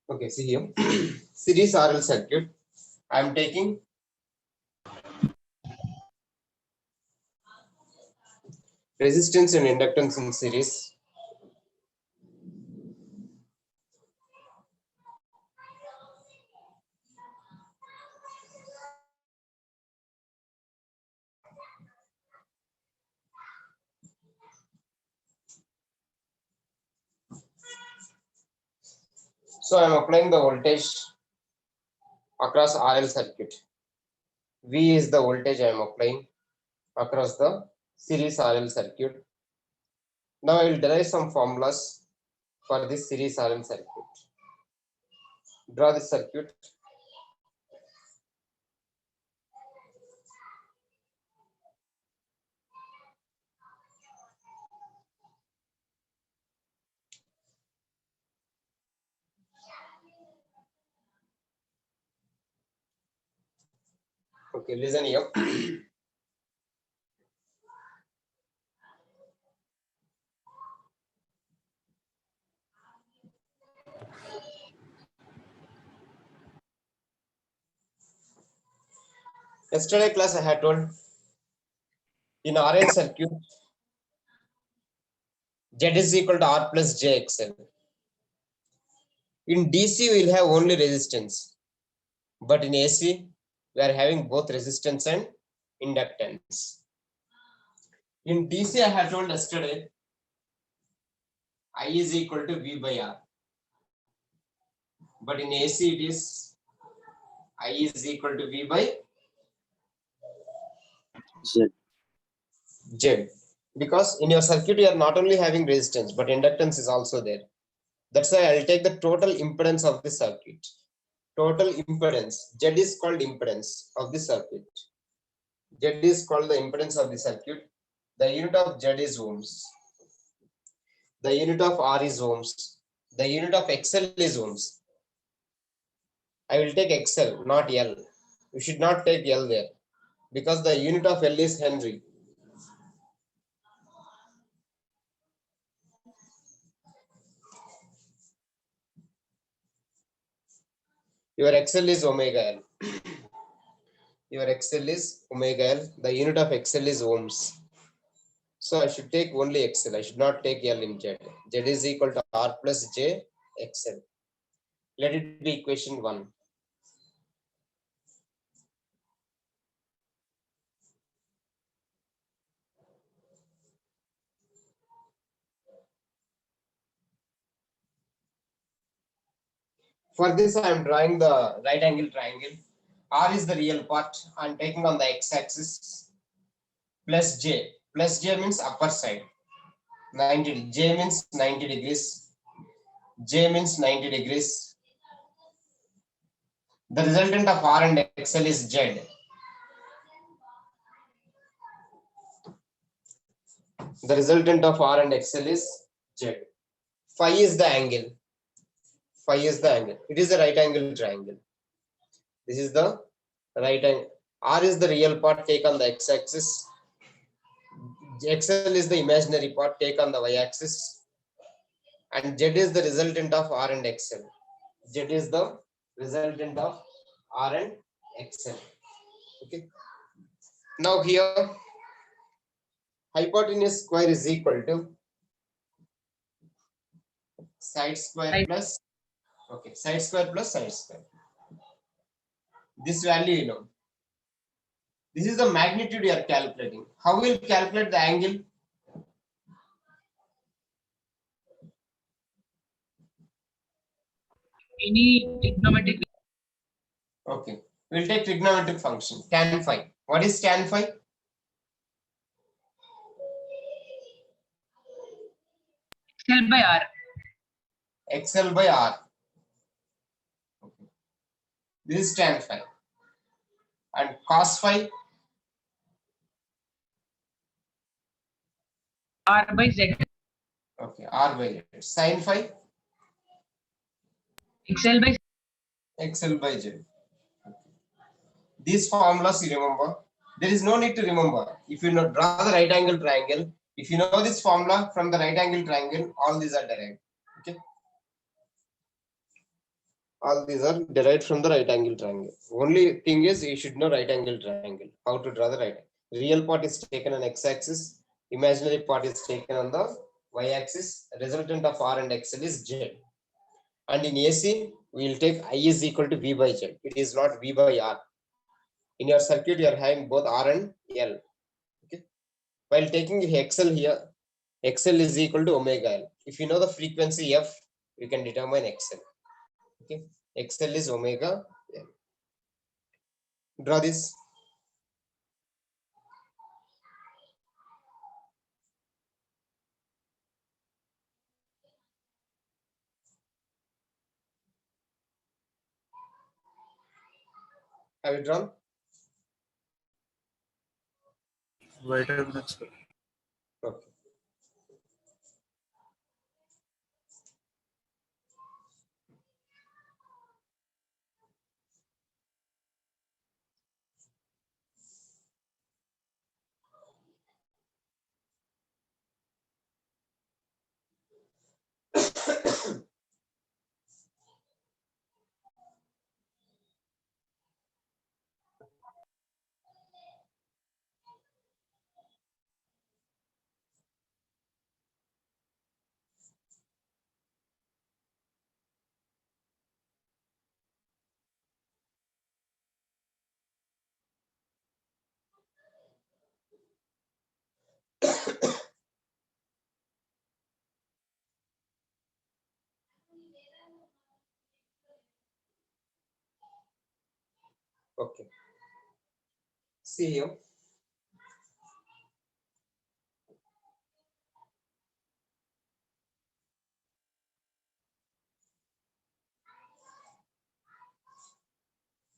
Okay, see here. Series RL circuit. I am taking resistance and inductance in series. So I am applying the voltage across RL circuit. V is the voltage I am applying across the series RL circuit. Now I will derive some formulas for this series RL circuit. Draw the circuit. Okay, listen here. Yesterday class I had told in RL circuit Z is equal to R plus JXL. In DC we will have only resistance, but in AC we are having both resistance and inductance. In DC I had told yesterday I is equal to V by R, but in AC it is I is equal to V by Z. Because in your circuit you are not only having resistance but inductance is also there. That's why I'll take the total impedance of the circuit. Total impedance, Z is called impedance of the circuit. Z is called the impedance of the circuit. The unit of Z is ohms. The unit of R is ohms. The unit of XL is ohms. I will take XL, not L. You should not take L there because the unit of L is Henry. Your XL is omega L. Your XL is omega L. The unit of XL is ohms. So I should take only XL. I should not take L in Z. Z is equal to R plus J XL. Let it be equation 1. For this, I am drawing the right angle triangle. R is the real part. I am taking on the x-axis plus J. Plus J means upper side. 90. J means 90 degrees. J means 90 degrees. The resultant of R and XL is Z. The resultant of R and XL is Z. Phi is the angle. Phi is the angle. It is a right angle triangle. This is the right angle. R is the real part, take on the x-axis. XL is the imaginary part, take on the y-axis. And Z is the resultant of R and XL. Z is the resultant of R and XL. Okay. Now here, hypotenuse square is equal to side square plus, okay, side square plus side square. This value you know. This is the magnitude you are calculating. How will you calculate the angle? Any trigonometric. Okay. We'll take trigonometric function, tan phi. What is tan phi? XL by R. XL by R. Okay. This is tan phi. And cos phi? R by Z. Okay, R by Z. Sin phi? XL by XL by Z. These formulas you remember. There is no need to remember. If you know, draw the right angle triangle, if you know this formula from the right angle triangle, all these are derived. Okay. All these are derived from the right angle triangle. Only thing is you should know right angle triangle, how to draw the right angle. Real part is taken on x-axis, imaginary part is taken on the y-axis. Resultant of R and XL is Z. And in AC, we will take I is equal to V by Z. It is not V by R. In your circuit, you are having both R and L. Okay. While taking XL here, XL is equal to omega L. If you know the frequency F, you can determine XL. Okay. XL is omega L. Draw this. Have you drawn? Wait a minute, sir. Okay. Okay. See here.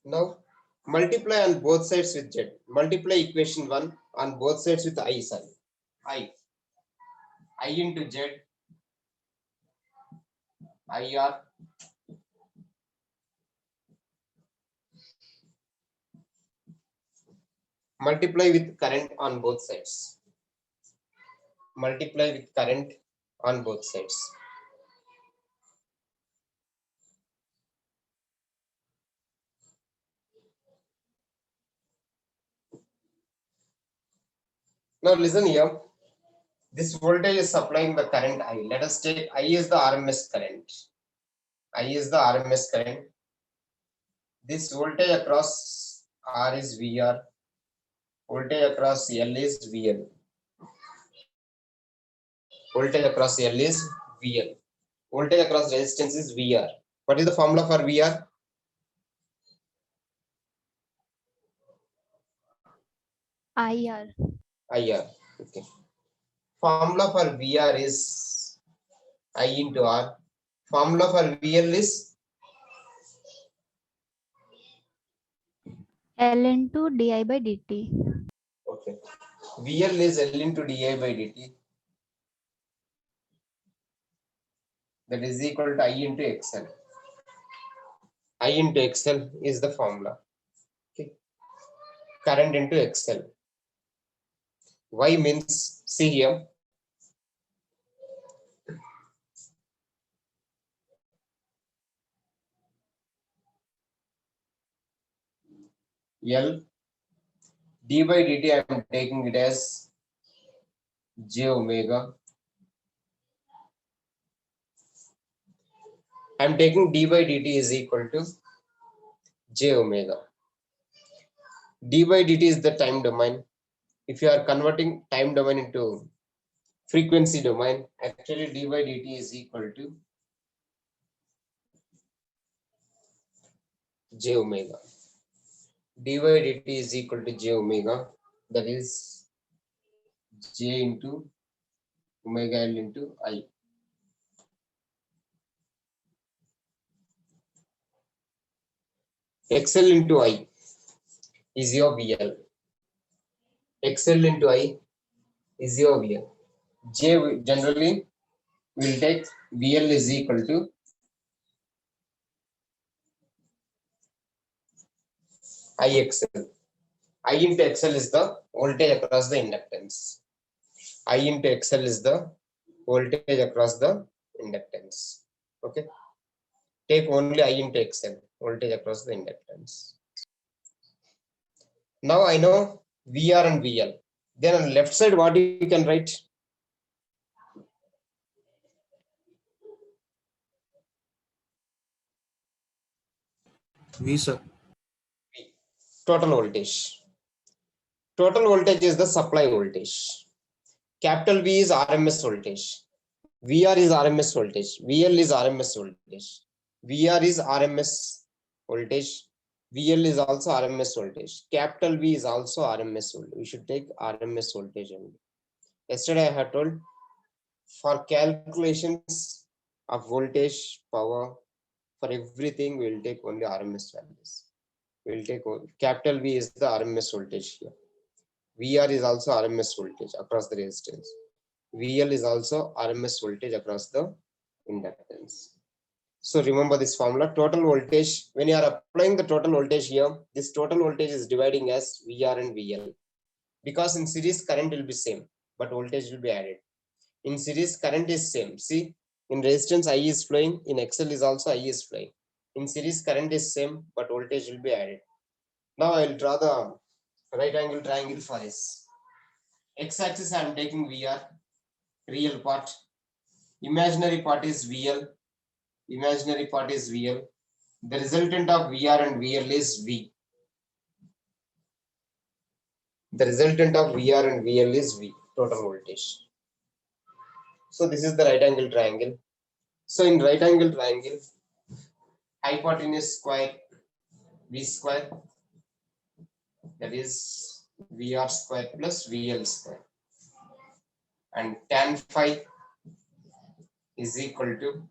Now multiply on both sides with Z. Multiply equation 1 on both sides with I, sorry. I into Z, IR, multiply with current on both sides. Multiply with current on both sides. Now listen here. This voltage is supplying the current I. Let us take I is the RMS current. I is the RMS current. This voltage across R is VR. Voltage across L is VL. Voltage across L is VL. Voltage across resistance is VR. What is the formula for VR? IR. IR. Okay. Formula for VR is I into R. Formula for VL is L into di by dt. okay. VL is L into di by dt. That is equal to I into XL. I into XL is the formula. Okay. Current into XL. Y means, see here. L d by dt, I am taking it as j omega. I am taking d by dt is equal to j omega. D by dt is the time domain. If you are converting time domain into frequency domain, actually d by dt is equal to j omega. D by dt is equal to j omega. That is j into omega L into I. XL into I is your VL. XL into I is your VL. J generally will take VL is equal to IXL. I into XL is the voltage across the inductance. I into XL is the voltage across the inductance. Okay. take only I into XL, voltage across the inductance. Now I know VR and VL. Then on the left side, what you can write? V, sir. Total voltage. Total voltage is the supply voltage. Capital V is RMS voltage. VR is RMS voltage. VL is RMS voltage. VR is RMS voltage. VL is also RMS voltage. Capital V is also RMS voltage. We should take RMS voltage only. Yesterday I had told for calculations of voltage, power, for everything we will take only RMS values. We will take capital V is the RMS voltage here. VR is also RMS voltage across the resistance. VL is also RMS voltage across the inductance. So remember this formula, total voltage, when you are applying the total voltage here, this total voltage is dividing as VR and VL. Because in series current will be same, but voltage will be added. In series current is same. See, in resistance I is flowing, in XL is also I is flowing. In series current is same, but voltage will be added. Now I will draw the right angle triangle for this. X axis I am taking VR, real part. Imaginary part is VL. Imaginary part is VL. The resultant of VR and VL is V. The resultant of VR and VL is V, total voltage. So this is the right angle triangle. So in right angle triangle, hypotenuse square V square, that is VR square plus VL square, and tan phi is equal to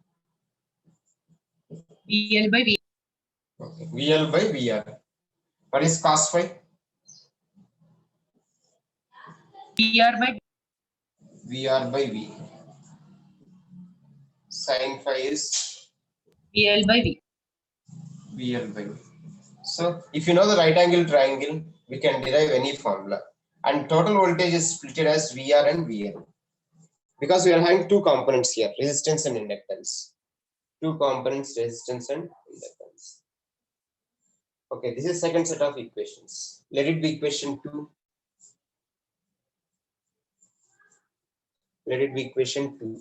VL by V. okay, VL by VR. What is cos phi? VR by VR by V. Sin phi is VL by V. VL by V. So if you know the right angle triangle, we can derive any formula. And total voltage is split as VR and VL. Because we are having two components here, resistance and inductance. Two components, resistance and inductance. Okay, this is second set of equations. Let it be equation 2. Let it be equation 2.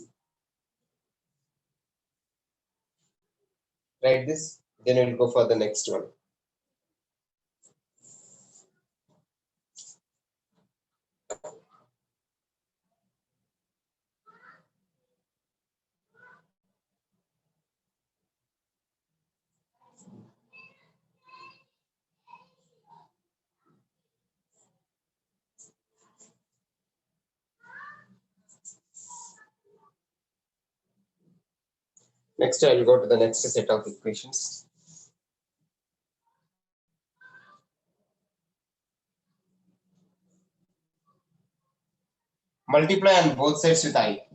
Write this, then we'll go for the next one. Next, I will go to the next set of equations. Multiply on both sides with I.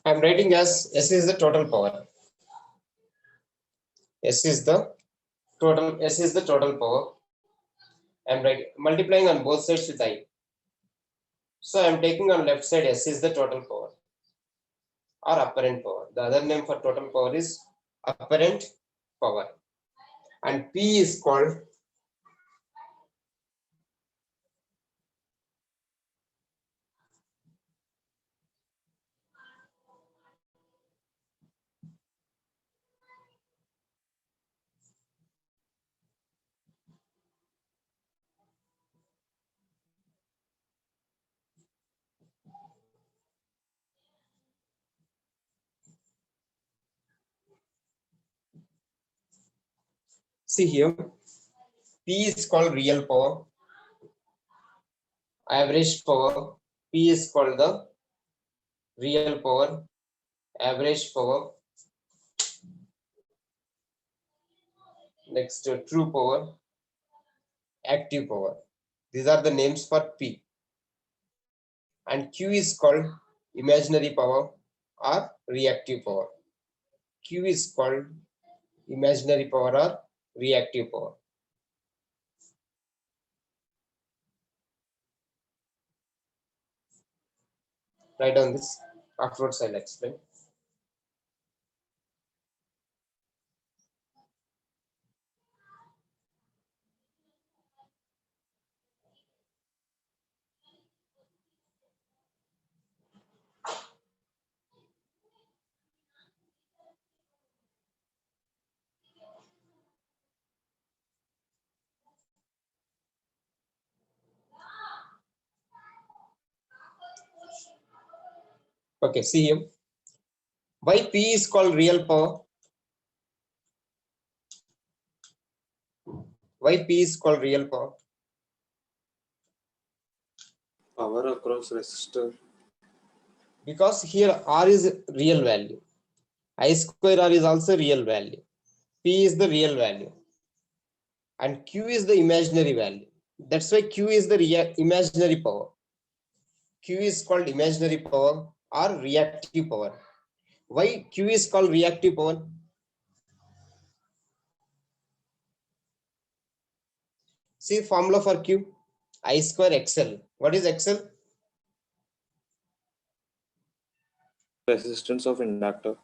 I am writing as S is the total power. S is the total power. I am writing multiplying on both sides with I. So I am taking on left side S is the total power or apparent power. The other name for total power is apparent power. And P is called see here, P is called real power average power. P is called the real power, average power. Next, true power, active power. These are the names for P. And Q is called imaginary power or reactive power. Q is called imaginary power or reactive power. Write down this. Afterwards, I'll explain. Okay, see here. Why P is called real power? Why P is called real power? Power across resistor. Because here R is real value. I square R is also real value. P is the real value. And Q is the imaginary value. That's why Q is the imaginary power. Q is called imaginary power or reactive power. Why Q is called reactive power? See formula for Q, I square XL. What is XL? Resistance of inductor.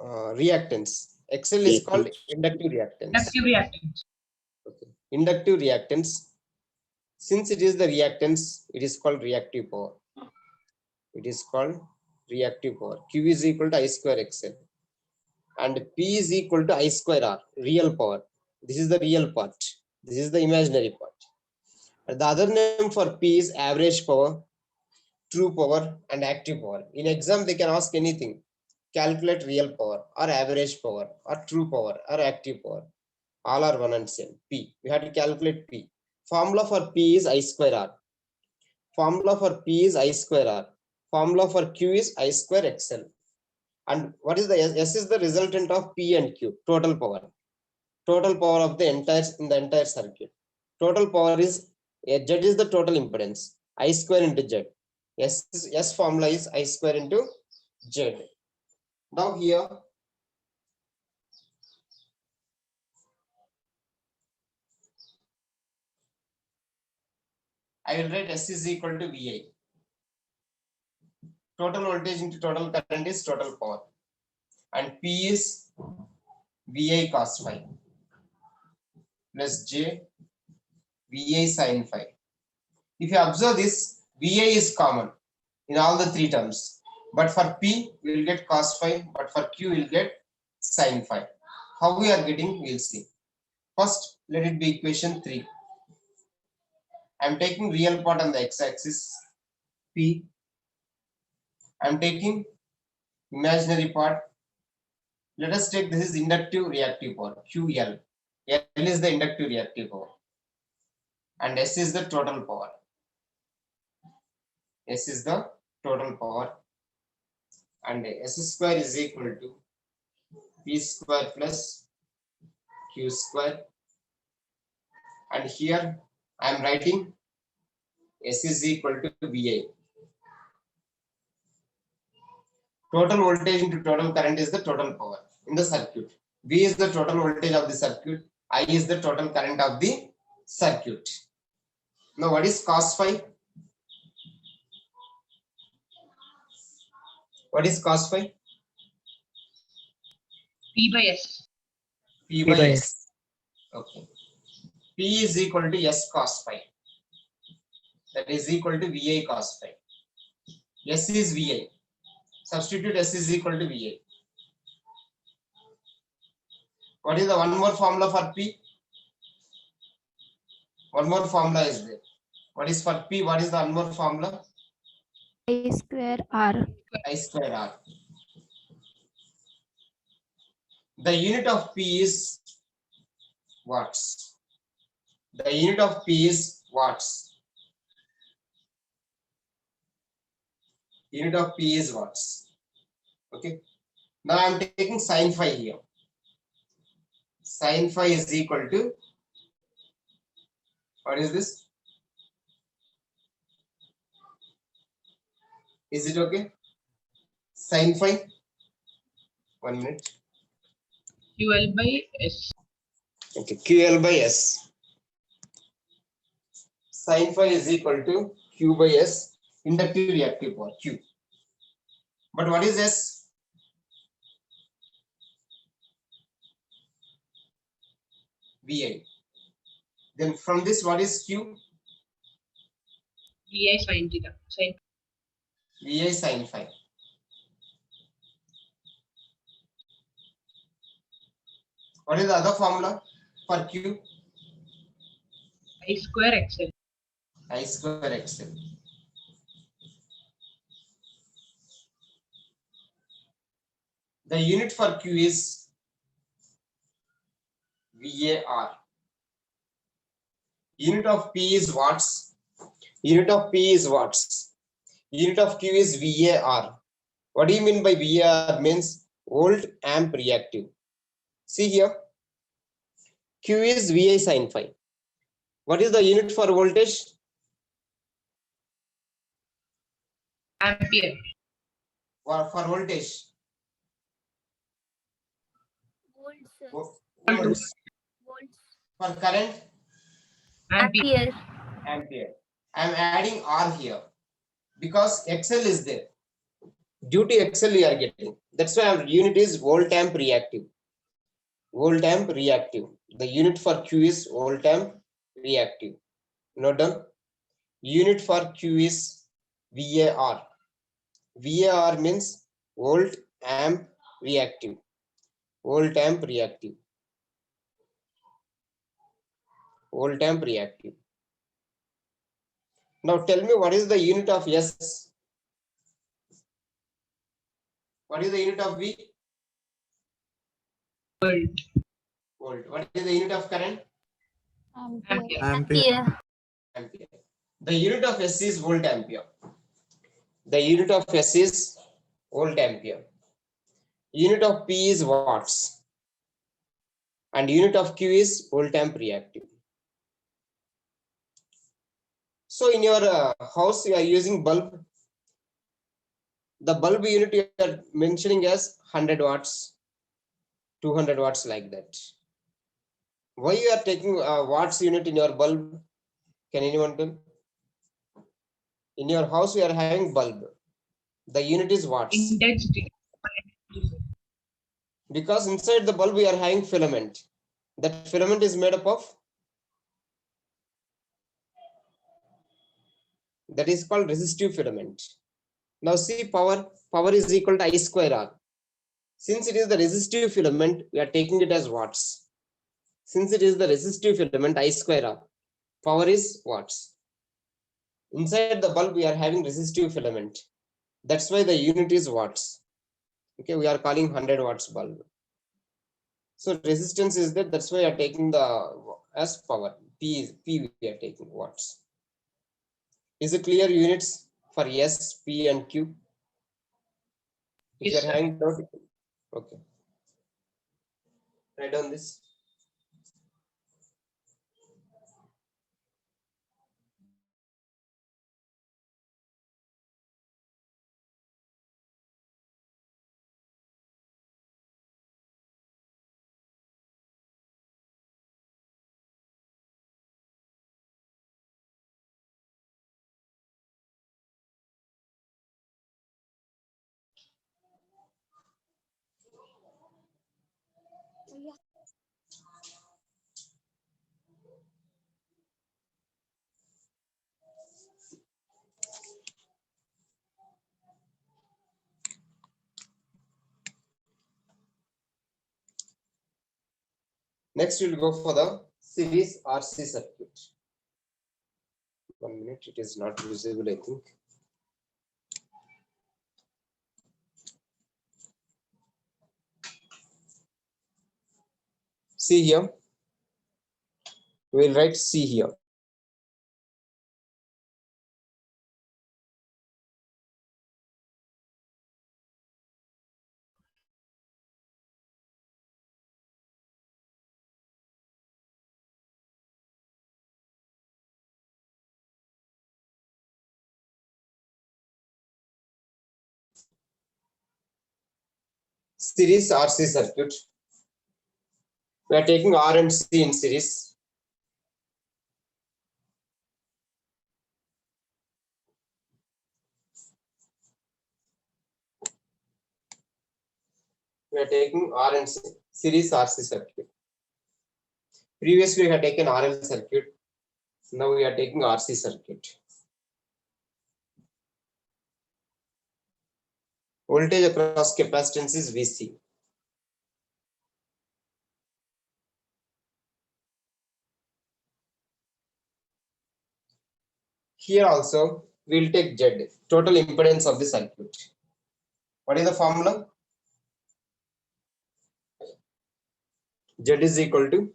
Reactance. XL is called inductive reactance. Inductive reactance. Okay. Inductive reactance. Since it is the reactance, it is called reactive power. It is called reactive power. Q is equal to I square XL. And P is equal to I square R, real power. This is the real part. This is the imaginary part. And the other name for P is average power, true power, and active power. In exam, they can ask anything. Calculate real power, or average power, or true power, or active power. All are one and same. P. We have to calculate P. Formula for P is I square R. Formula for P is I square R. Formula for Q is I square XL. And what is the S? S is the resultant of P and Q, total power. Total power of the entire circuit. Total power is Z is the total impedance. I square into Z. S formula is I square into Z. Now here, I will write S is equal to VI. Total voltage into total current is total power. And P is VI cos phi plus J VI sin phi. If you observe this, VI is common in all the three terms. But for P, we will get cos phi, but for Q, we will get sin phi. How we are getting, we will see. First, let it be equation 3. I am taking real part on the x-axis, P. I am taking imaginary part. Let us take this is inductive reactive power, QL. L is the inductive reactive power. And S is the total power. S is the total power. And S square is equal to P square plus Q square. And here I am writing S is equal to VI. Total voltage into total current is the total power in the circuit. V is the total voltage of the circuit. I is the total current of the circuit. Now what is cos phi? What is cos phi? P by S. P by S. Okay. P is equal to S cos phi. That is equal to VI cos phi. S is VI. Substitute S is equal to VI. What is the one more formula for P? One more formula is there. What is for P? What is the one more formula? I square R. I square R. The unit of P is watts. The unit of P is watts. Unit of P is watts. Okay. Now I am taking sine phi here. Sine phi is equal to, what is this? Is it okay? Sine phi. 1 minute. QL by S. Okay. QL by S. Sine phi is equal to Q by S, inductive reactive power Q. But what is S? VI. Then from this, what is Q? VI sin theta. Sin VI sin phi. What is the other formula for Q? I square XL. I square XL. The unit for Q is VAR. Unit of P is watts. Unit of P is watts. Unit of Q is VAR. What do you mean by VAR? Means volt amp reactive. See here. Q is VI sin phi. What is the unit for voltage? Ampere. For voltage. Volts. Volts. For current, Ampere. ampere. I am adding R here because XL is there. Due to XL we are getting. That's why our unit is volt amp reactive. Volt amp reactive. The unit for Q is volt amp reactive. Note down. Unit for Q is VAR. VAR means volt amp reactive. Volt amp reactive. Volt amp reactive. Now tell me, what is the unit of S? What is the unit of V? Volt. Volt. What is the unit of current? Ampere. Ampere. Ampere. The unit of S is volt ampere. The unit of S is volt ampere. Unit of P is watts. And unit of Q is volt amp reactive. So in your house, you are using bulb. The bulb unit you are mentioning as 100 watts, 200 watts, like that. Why you are taking watts unit in your bulb? Can anyone tell? In your house, we are having bulb. The unit is watts. Intensity. Because inside the bulb we are having filament. That filament is made up of, that is called resistive filament. Now see, power is equal to I square R. Since it is the resistive filament, we are taking it as watts. Since it is the resistive filament, I square R, power is watts. Inside the bulb we are having resistive filament. That's why the unit is watts. Okay, we are calling 100 watts bulb. So resistance is that, that's why we are taking the as power. P we are taking watts. Is it clear units for S, P and Q? If Yes, you are having doubt, okay. Write down this. Next, we'll go for the series RC circuit. 1 minute, it is not visible, I think. See here, we'll write C here. series RC circuit. We are taking R and C in series. We are taking R and C, series RC circuit. Previously, we had taken RL circuit. Now we are taking RC circuit. Voltage across capacitance is VC. Here also, we will take Z, total impedance of the circuit. What is the formula? Z is equal to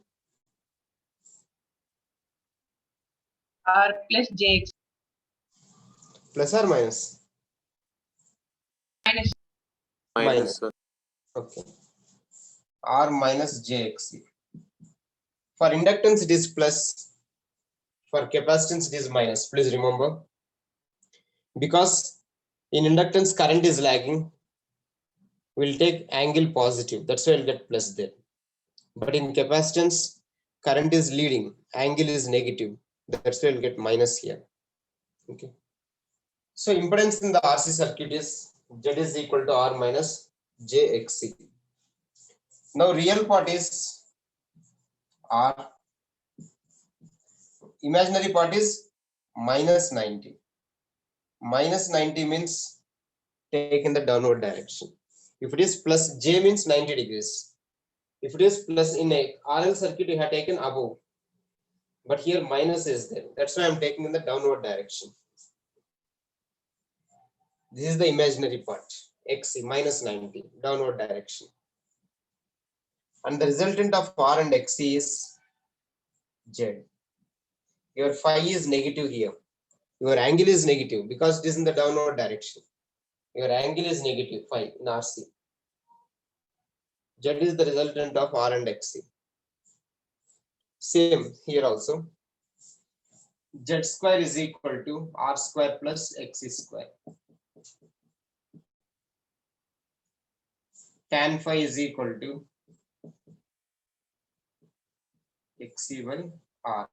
R plus JX plus or minus? minus Minus, sir. Okay. R minus JXC. For inductance, it is plus. For capacitance, it is minus. Please remember. Because in inductance, current is lagging. We'll take angle positive. That's why we'll get plus there. But in capacitance, current is leading. Angle is negative. That's why we'll get minus here. Okay. So impedance in the RC circuit is Z is equal to R minus JXC. Now real part is R. Imaginary part is minus 90. Minus 90 means take in the downward direction. If it is plus J means 90 degrees. If it is plus in a RL circuit, you have taken above. But here minus is there. That's why I'm taking in the downward direction. This is the imaginary part. XC minus 90, downward direction. And the resultant of R and XC is Z. Your phi is negative here. Your angle is negative because it is in the downward direction. Your angle is negative phi in RC. Z is the resultant of R and XC. Same here also. Z square is equal to R square plus XC square. Tan phi is equal to XC by R.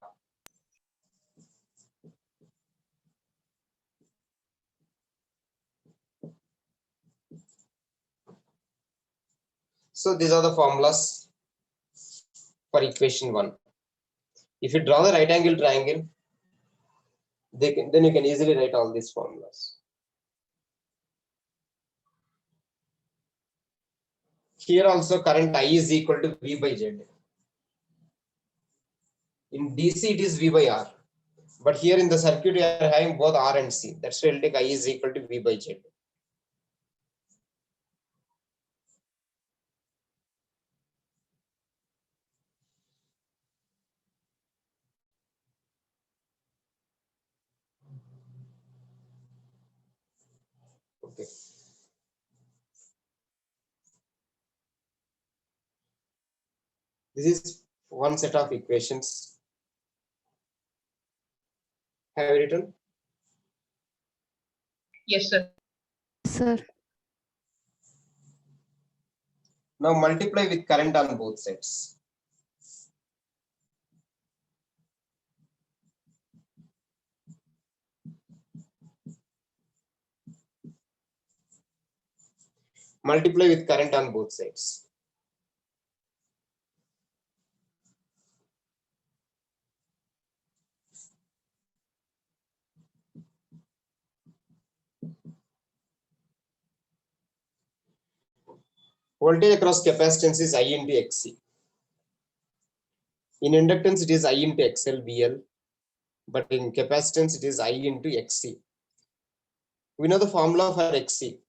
So these are the formulas for equation 1. If you draw the right angle triangle, then you can easily write all these formulas. Here also current I is equal to V by Z. In DC it is V by R. But here in the circuit we are having both R and C. That's why we'll take I is equal to V by Z. Okay. This is one set of equations. Have you written? yes sir. Sir. Now multiply with current on both sides. Multiply with current on both sides. Voltage across capacitance is I into XC. In inductance, it is I into XL VL, but in capacitance, it is I into XC. We know the formula for XC.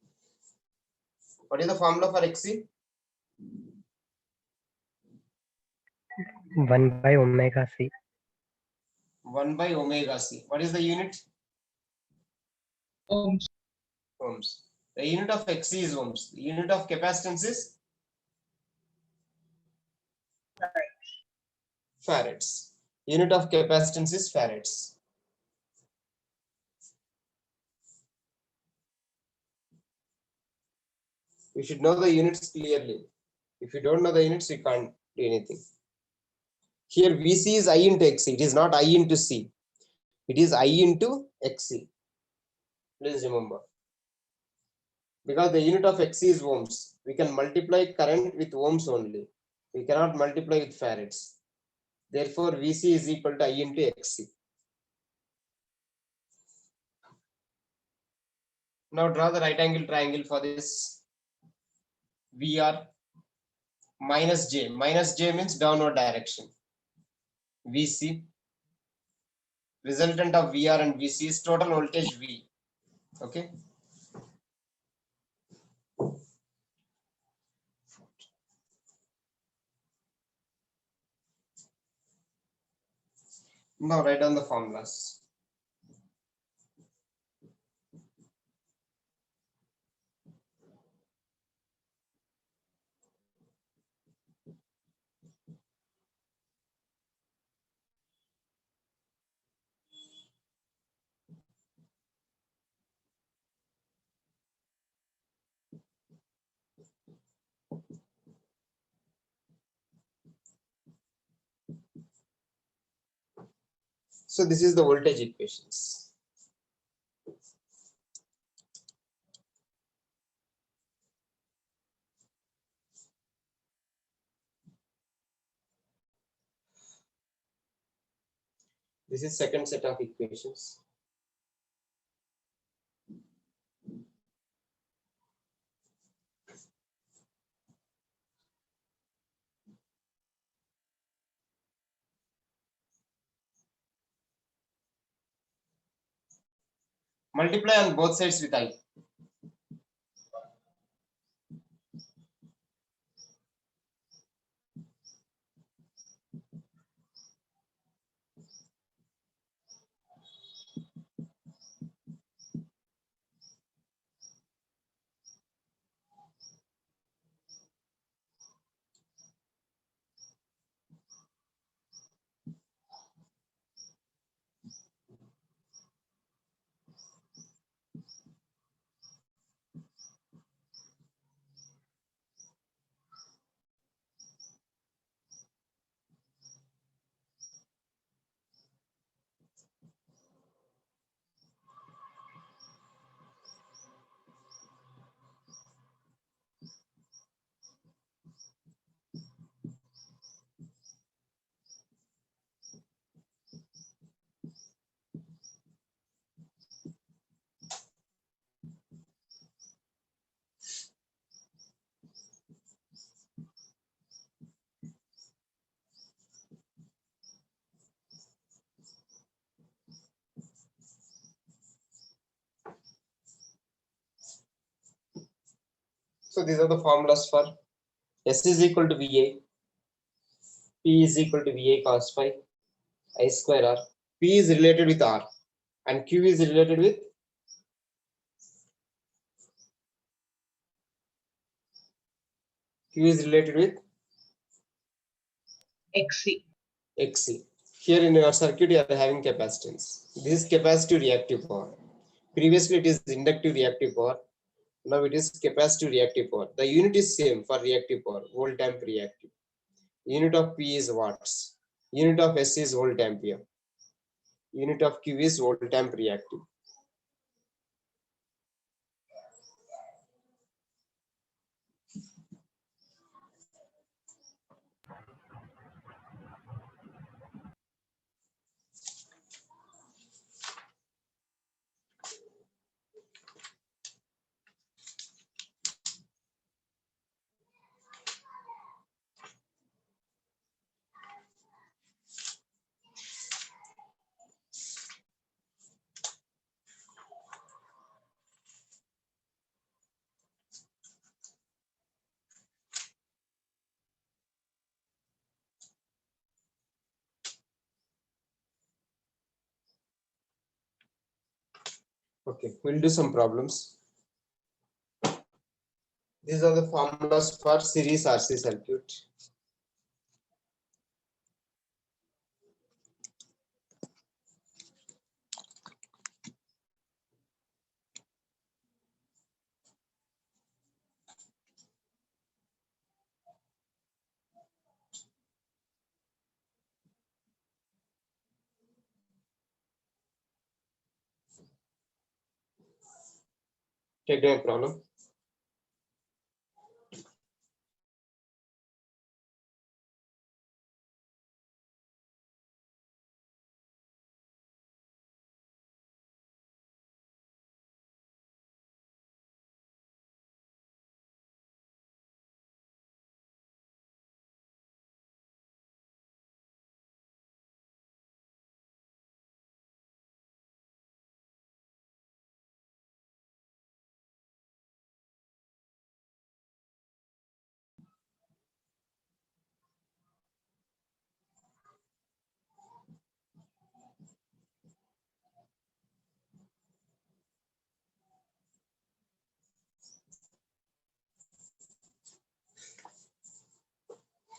What is the formula for XC? 1 by omega c. 1 by omega c. What is the unit? Ohms. Ohms. The unit of XC is ohms. The unit of capacitance is farads. Unit of capacitance is farads. You should know the units clearly. If you don't know the units, you can't do anything. Here VC is I into XC. It is not I into C. It is I into XC. Please remember. Because the unit of XC is ohms. We can multiply current with ohms only. We cannot multiply with farads. Therefore, VC is equal to I into XC. Now draw the right angle triangle for this VR. Minus J. Minus J means downward direction. VC. Resultant of VR and VC is total voltage V. Okay. Now write down the formulas. So this is the voltage equations. This is second set of equations. Multiply on both sides with I. So these are the formulas for S is equal to VA, P is equal to VA cos phi, I square R. P is related with R and Q is related with XC. XC. Here in your circuit you are having capacitance. This is capacitive reactive power. Previously it is inductive reactive power. Now it is capacitive reactive power. The unit is same for reactive power, volt amp reactive. Unit of P is watts. Unit of S is volt ampere. Unit of Q is volt amp reactive. Okay, we'll do some problems. These are the formulas for series RC circuit. Take down a problem.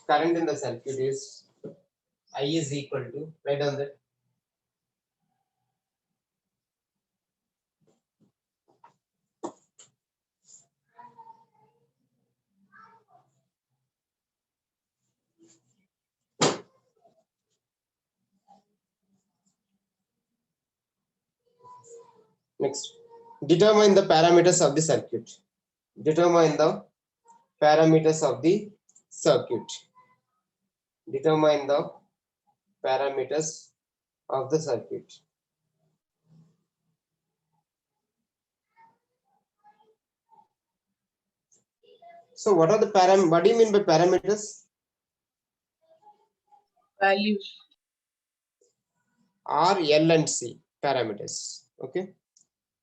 Current in the circuit is I is equal to, write down that. Next, determine the parameters of the circuit. Determine the parameters of the circuit. Determine the parameters of the circuit. So what are the what do you mean by parameters? Values. R, L and C parameters. Okay.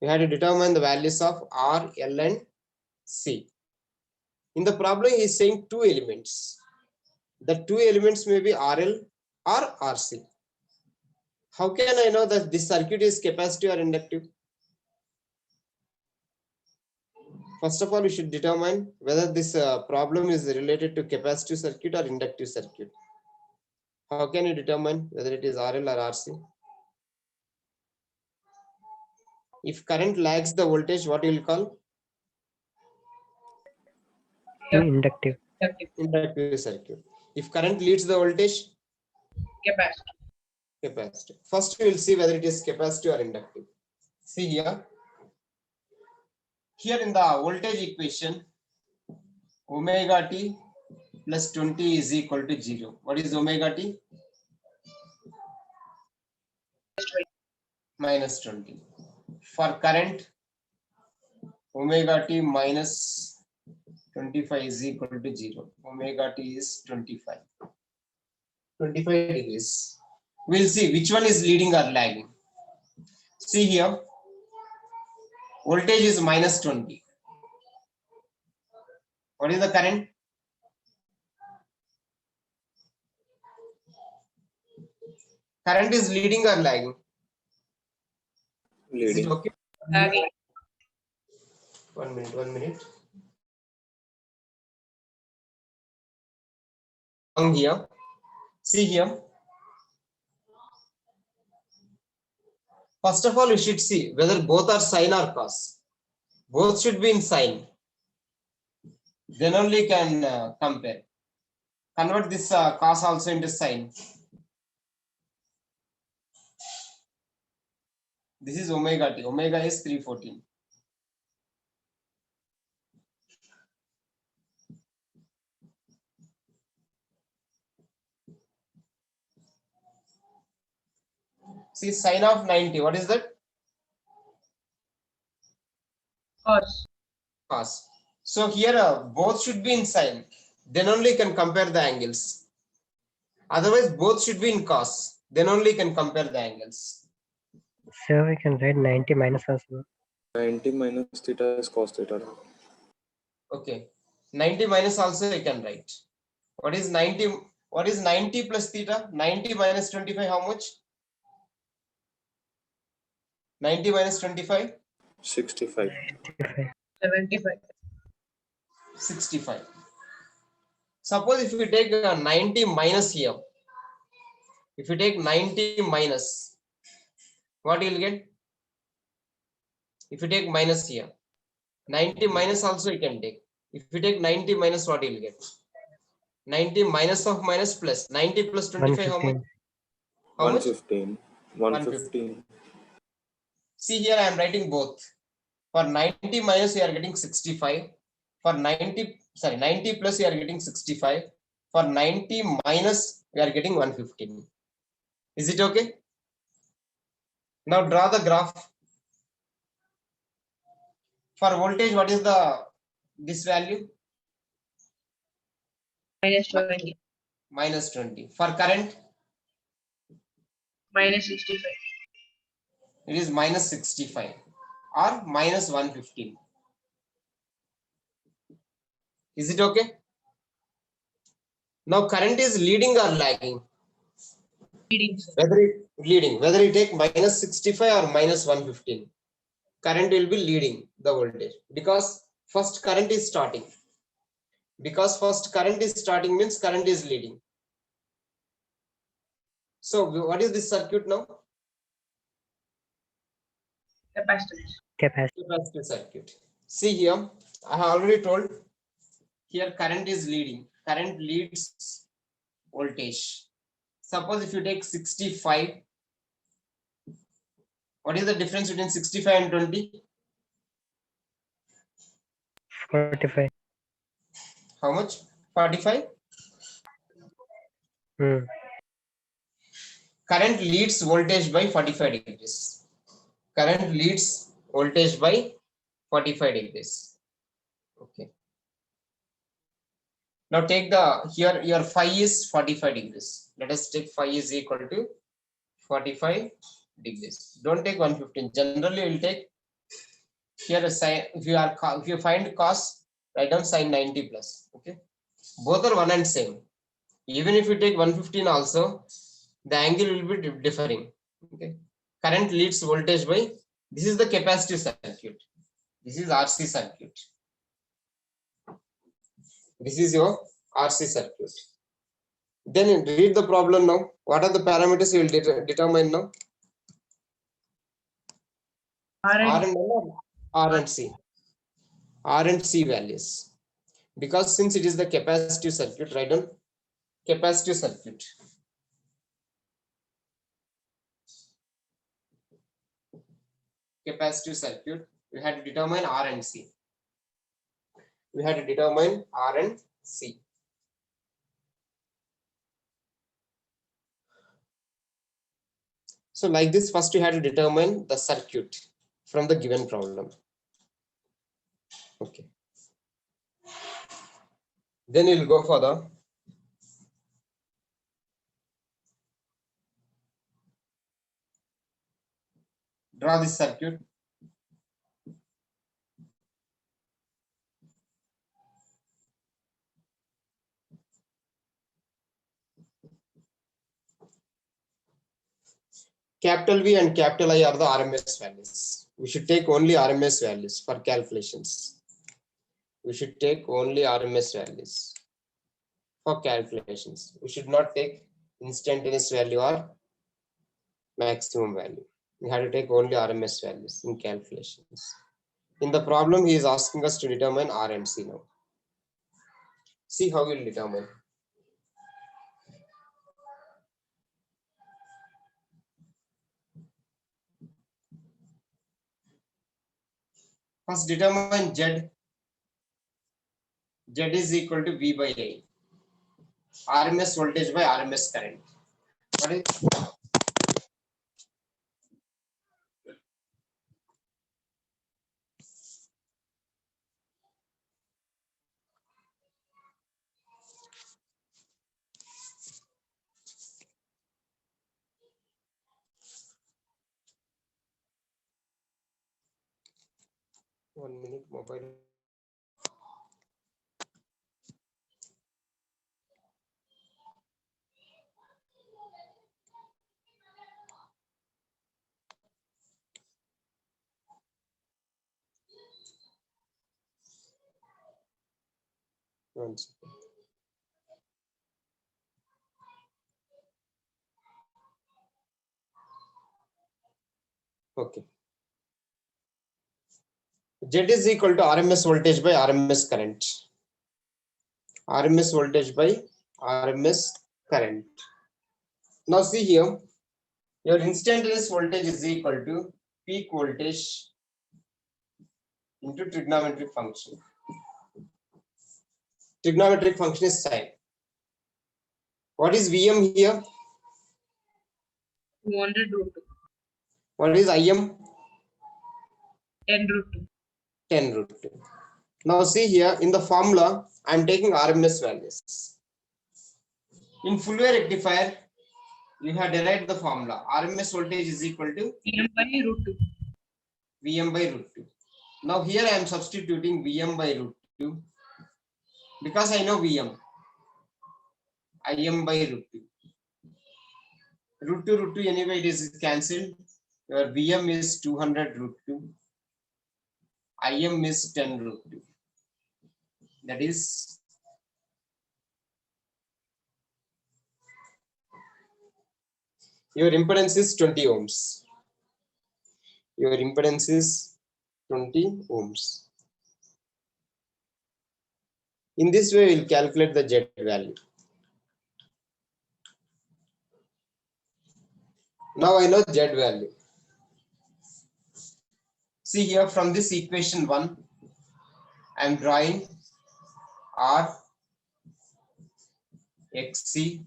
We have to determine the values of R, L and C. In the problem, he is saying two elements. The two elements may be RL or RC. How can I know that this circuit is capacitive or inductive? First of all, we should determine whether this problem is related to capacitive circuit or inductive circuit. How can you determine whether it is RL or RC? If current lags the voltage, what you will call? Inductive. Inductive circuit. If current leads the voltage, Capacitor. capacitive. First, we will see whether it is capacitive or inductive. See here. Here in the voltage equation, omega t plus 20 is equal to 0. What is omega t? Minus 20. For current, omega t minus 25 is equal to 0. Omega t is 25. 25 degrees. We'll see which one is leading or lagging. See here, voltage is minus 20. What is the current? Current is leading or lagging? Is it Leading. okay? Lagging. 1 minute, 1 minute. Here, see here. First of all, you should see whether both are sine or cos. Both should be in sine. Then only can compare. Convert this cos also into sine. This is omega t. Omega is 314. See sine of 90. What is that? Cos. Cos. So here both should be in sine. Then only can compare the angles. Otherwise, both should be in cos. Then only can compare the angles. So we can write 90 minus also. 90 minus theta is cos theta. Okay. 90 minus also I can write. What is 90? What is 90 plus theta? 90 minus 25, how much? 90 minus 25? 65. 75. 65. Suppose if we take 90 minus here, if you take 90 minus, what you will get? If you take minus here, 90 minus also you can take. If you take 90 minus, what you will get? 90 minus of minus plus. 90 plus 25, how much? 115. How much? 115. 115. See here, I am writing both. For 90 minus, you are getting 65. For 90 plus, you are getting 65. For 90 minus, we are getting 115. Is it okay? Now draw the graph. For voltage, what is this value? minus 20, Minus 20. For current, minus 65, it is minus 65 or minus 115. Is it okay? Now current is leading or lagging? leading, sir. Whether you take minus 65 or minus 115, current will be leading the voltage because first current is starting. Because first current is starting means current is leading. So what is this circuit now? Capacitance. Capacitor. Capacitor circuit. See here, I have already told here current is leading. Current leads voltage. Suppose if you take 65, what is the difference between 65 and 20? 45. How much? 45. Current leads voltage by 45 degrees. Current leads voltage by 45 degrees. Okay. Now take here your phi is 45 degrees. Let us take phi is equal to 45 degrees. Don't take 115. Generally, we'll take here a sign. If you find cos, write down sin 90 plus. Okay. Both are one and same. Even if you take 115 also, the angle will be differing. Okay. Current leads voltage by, this is the capacitive circuit. This is RC circuit. This is your RC circuit. Then read the problem now. What are the parameters you will determine now? R and C. R and C values. Because since it is the capacitive circuit, write down capacitive circuit. Capacitive circuit, we had to determine R and C. We had to determine R and C. So like this, first you had to determine the circuit from the given problem. Okay. Then you'll go for the draw this circuit. Capital V and capital I are the RMS values. We should take only RMS values for calculations. We should take only RMS values for calculations. We should not take instantaneous value or maximum value. We have to take only RMS values in calculations. In the problem, he is asking us to determine R and C now. See how we'll determine. First determine Z. Z is equal to V by A. RMS voltage by RMS current. What is 1 minute mobile. One second. Okay. Z is equal to RMS voltage by RMS current. RMS voltage by RMS current. Now see here, your instantaneous voltage is equal to peak voltage into trigonometric function. Trigonometric function is sine. What is Vm here? 200 root 2. What is Im? 10 root 2. 10 root 2. Now see here in the formula, I am taking RMS values. In full wave rectifier, you have derived the formula. RMS voltage is equal to Vm by root 2. Vm by root 2. Now here I am substituting Vm by root 2 because I know Vm. Im by root 2. Root 2 anyway it is cancelled. Your Vm is 200 root 2. Im is 10 root 2. That is your impedance is 20 ohms. Your impedance is 20 ohms. In this way, we'll calculate the Z value. Now I know Z value. See here from this equation 1, I am drawing R, XC,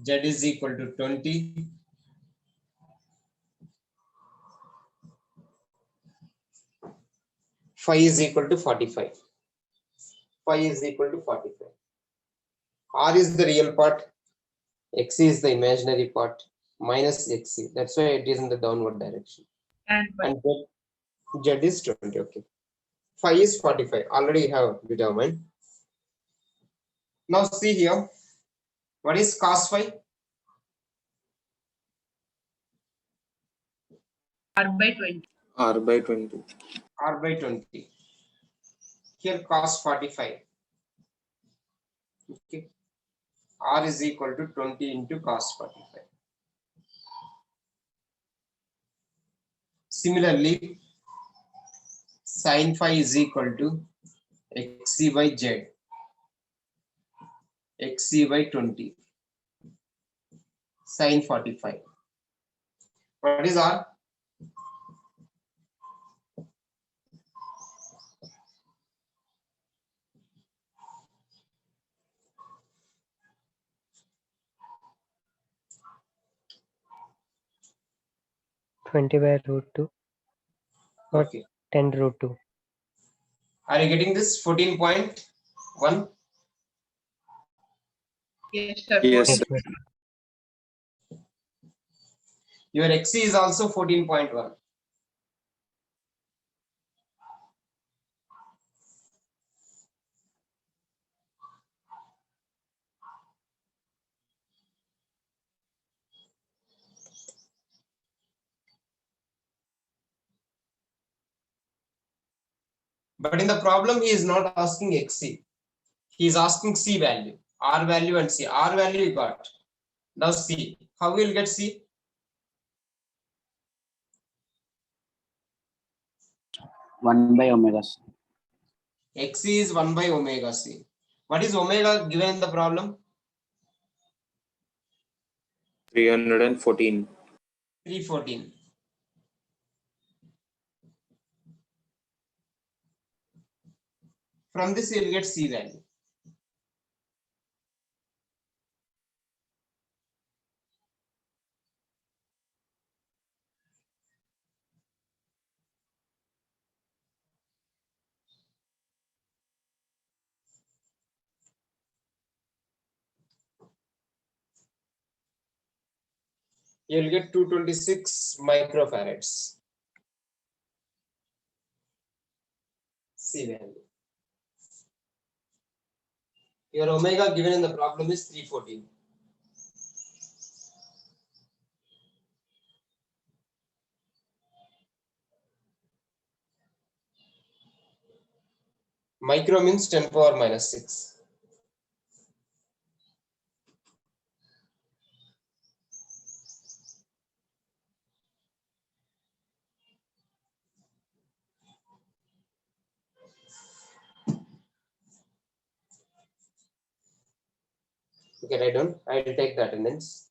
Z is equal to 20. Phi is equal to 45. Phi is equal to 45. R is the real part. XC is the imaginary part. Minus XC. That's why it is in the downward direction. And by And Z is 20. Okay. Phi is 45. Already have determined. Now see here. What is cos phi? R by 20. R by 20. R by 20. Here cos 45. Okay. R is equal to 20 into cos 45. Similarly, sin phi is equal to XC by Z. XC by 20. Sin 45. What is R? Twenty by root 2 or Okay. 10 root 2. Are you getting this? 14.1. Yes, sir. Yes, Yes, sir. sir. Your XC is also 14.1. But in the problem, he is not asking XC. He is asking C value, R value and C. R value you got. Now C. How will get C? 1 by omega c. XC is 1 by omega C. What is omega given in the problem? 314. 314. From this you will get C value. You will get 226 microfarads. C value. Your omega given in the problem is 314. Micro means 10 power minus 6. Okay, write down. I will take the attendance.